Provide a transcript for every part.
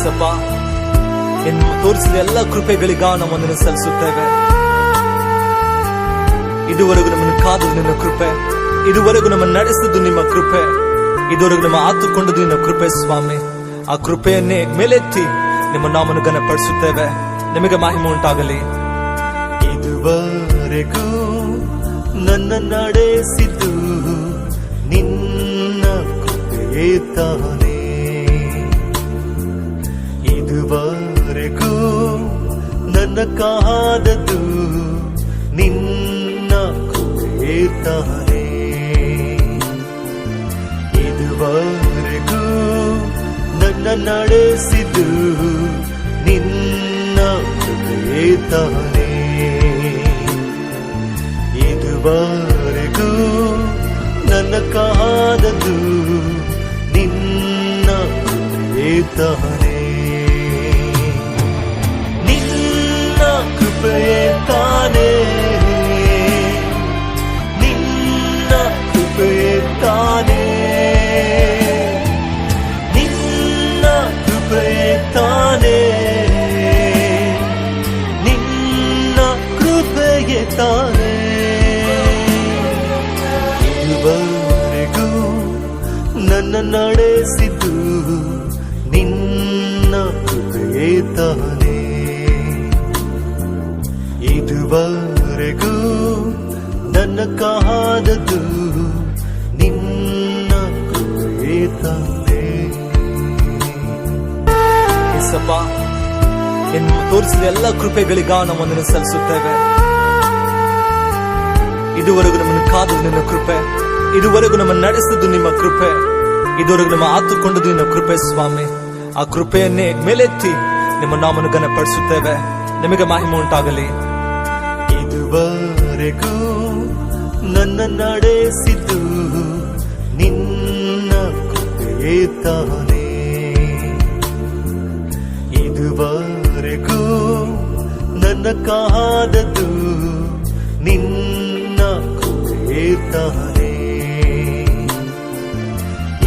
ಏಸಪ್ಪ, ಇನ್ನು ತೋರಿಸಿದ ಎಲ್ಲ ಕೃಪೆಗಳಿಗ ನಮ್ಮನ್ನು ಸಲ್ಲಿಸುತ್ತೇವೆ. ಇದುವರೆಗೂ ನಮ್ಮನ್ನು ಕಾದು ನಿನ್ನ ಕೃಪೆ, ಇದುವರೆಗೂ ನಮ್ಮನ್ನು ನಡೆಸಿದ್ದು ನಿಮ್ಮ ಕೃಪೆ, ಇದುವರೆಗೂ ನಮ್ಮ ಆತುಕೊಂಡದ್ದು ನಿನ್ನ ಕೃಪೆ ಸ್ವಾಮಿ. ಆ ಕೃಪೆಯನ್ನೇ ಮೇಲೆತ್ತಿ ನಿಮ್ಮ ನಾಮವನ್ನು ಘನಪಡಿಸುತ್ತೇವೆ. ನಿಮಗೆ ಮಹಿಮೆ ಉಂಟಾಗಲಿ. ಇದುವರೆಗೂ ನನ್ನ ನಡೆಸಿದ್ದು ನಿನ್ನ ಕೃಪೆಯೇ ತಾನೇ. ಇದುವರೆಗೂ ನನ್ನ ಕಾದದ್ದು ನಿನ್ನ ಕೃಪೆಯೇ ತಾನೇ. ಇದುವರೆಗೂ ನನ್ನ ನಡೆಸಿದ್ದು ನಿನ್ನ ಕೃಪೆಯೇ ತಾನೇ. ಇದುವರೆಗೂ ನನ್ನ ಕಾದದ್ದು ನಿನ್ನ ಕೃಪೆಯೇ ತಾನೇ. ನಿನ್ನ ಕೃಪೆಯೇ ತಾನೇ, ನಿನ್ನ ಕೃಪೆಯೇ ತಾನೇ, ನಿನ್ನ ಕೃಪೆಯೇ ತಾನೇ, ನಿನ್ನ ಕೃಪೆಯೇ ತಾನೇ. ಇದುವರೆಗೂ ನನ್ನ ನಡೆಸಿದ್ದು ನಿನ್ನ ಕೃಪೆಯೇ ತಾನೇ. ಇದುವರೆಗೂ ನನ್ನ ಕಾದದ್ದು ನಿನ್ನ ಕೃಪೆಯೇ ತಾನೇ. ಏಸಪ್ಪ, ಇನ್ನು ತೋರಿಸಿದ ಎಲ್ಲ ಕೃಪೆಗಳಿಗ ನಮ್ಮನ್ನು ಸಲ್ಲಿಸುತ್ತೇವೆ. ಇದುವರೆಗೂ ನಮ್ಮನ್ನು ಕಾದು ನಿನ್ನ ಕೃಪೆ, ಇದುವರೆಗೂ ನಮ್ಮನ್ನು ನಡೆಸಿದ್ದು ನಿಮ್ಮ ಕೃಪೆ, ಇದುವರೆಗೂ ನಮ್ಮ ಆತುಕೊಂಡದ್ದು ನಿನ್ನ ಕೃಪೆ ಸ್ವಾಮಿ. ಆ ಕೃಪೆಯನ್ನೇ ಮೇಲೆತ್ತಿ ನಿಮ್ಮ ನಾಮವನ್ನು ಘನಪಡಿಸುತ್ತೇವೆ. ನಿಮಗೆ ಮಹಿಮೆ ಉಂಟಾಗಲಿ. ಇದುವರೆಗೂ ನನ್ನ ನಡೆಸಿದ್ದು ನಿನ್ನ ಕೃಪೆಯೇ ತಾನೇ. ಇದುವರೆಗೂ ನನ್ನ ಕಾದದ್ದು ನಿನ್ನ ಕೃಪೆಯೇ ತಾನೇ.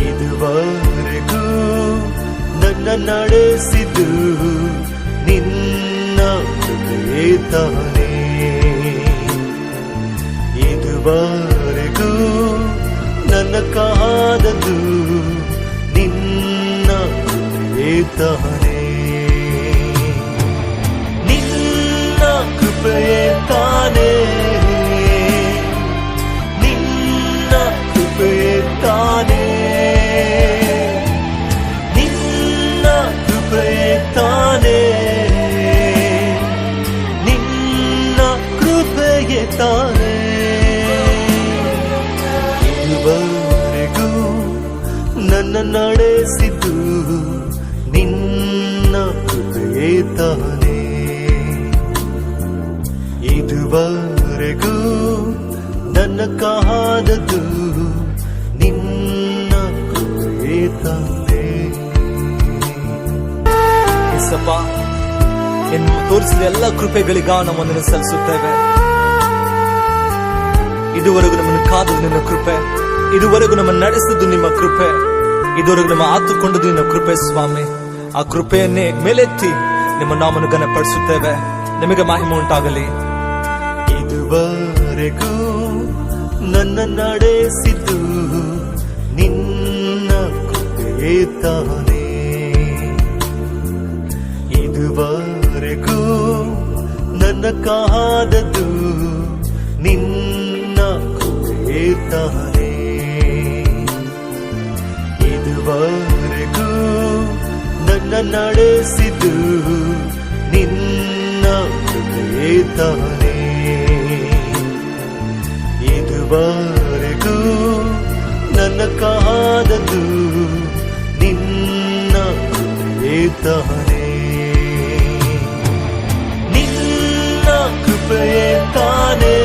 ಇದುವರೆಗೂ ನನ್ನ ನಡೆಸಿದ್ದು ನಿನ್ನ ಕೃಪೆಯೇ ತಾನೇ. ಇದುವರೆಗೂ ನನ್ನ ಕಾದದ್ದು ನಿನ್ನ ಕೃಪೆಯೇ ತಾನೇ. ನಿನ್ನ ಕೃಪೆಯೇ ತಾನೇ, ನಿನ್ನ ಕೃಪೆಯೇ ತಾನೇ, ನಿನ್ನ ಕೃಪೆಯೇ ತಾನೇ, ನಿನ್ನ ಕೃಪೆಯೇ ತಾನೇ. ಇದುವರೆಗೂ ನನ್ನ ನಡೆಸಿದ್ದು ನಿನ್ನ ಕೃಪೆಯೇ ತಾನೇ. ಇದುವರೆಗೂ ನನ್ನ ಕಾದದ್ದು ನಿನ್ನ ಕೃಪೆಯೇ ತಾನೇ. ಏಸಪ್ಪ, ಇನ್ನು ತೋರಿಸಿದ ಎಲ್ಲ ಕೃಪೆಗಳಿಗ ನಮ್ಮನ್ನು ಸಲ್ಲಿಸುತ್ತೇವೆ. ಇದುವರೆಗೂ ನಮ್ಮನ್ನು ಕಾದು ನಿನ್ನ ಕೃಪೆ, ಇದುವರೆಗೂ ನಮ್ಮನ್ನು ನಡೆಸಿದ್ದು ನಿಮ್ಮ ಕೃಪೆ, ಇದುವರೆಗೂ ನಮ್ಮ ಆತುಕೊಂಡದ್ದು ನಿನ್ನ ಕೃಪೆ ಸ್ವಾಮಿ. ಆ ಕೃಪೆಯನ್ನೇ ಮೇಲೆತ್ತಿ ನಿಮ್ಮ ನಾಮವನ್ನು ಘನಪಡಿಸುತ್ತೇವೆ. ನಿಮಗೆ ಮಹಿಮೆ ಉಂಟಾಗಲಿ. ಇದುವರೆಗೂ ನನ್ನ ನಡೆಸಿದ್ದು ನಿನ್ನ ಕೃಪೆಯೇ ತಾನೇ. ಇದುವರೆಗೂ ನನ್ನ ಕಾದದ್ದು ನಿನ್ನ ಕೃಪೆಯೇ ತಾನೇ. ಇದುವರೆಗೂ ನನ್ನ ನಡೆಸಿದ್ದು ನಿನ್ನ ಕೃಪೆಯೇ ತಾನೇ. ಇದುವರೆಗೂ ನನ್ನ ಕಾದದ್ದು ನಿನ್ನ ಕೃಪೆಯೇ ತಾನೇ. ನಿನ್ನ ಕೃಪೆಯೇ ತಾನೇ,